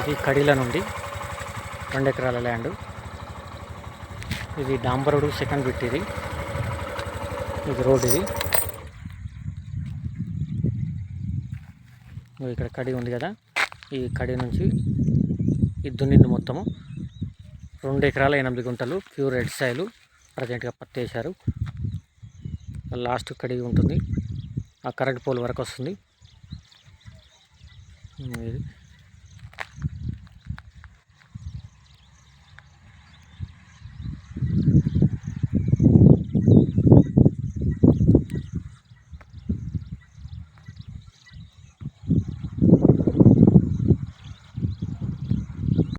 ఇది కడీల నుండి 2 ఎకరాల ల్యాండ్. ఇది డాంబరుడు సెకండ్ బిట్. ఇది రోడ్. ఇక్కడ కడి ఉంది కదా, ఈ కడి నుంచి ఇది దున్నింది మొత్తము 2 ఎకరాల 8 గుంటలు ప్యూర్ రెడ్ సాయిల్. ప్రజెంట్గా పత్తి వేశారు. లాస్ట్ కడి ఉంటుంది, ఆ కరెంట్ పోల్ వరకు వస్తుంది. ఇది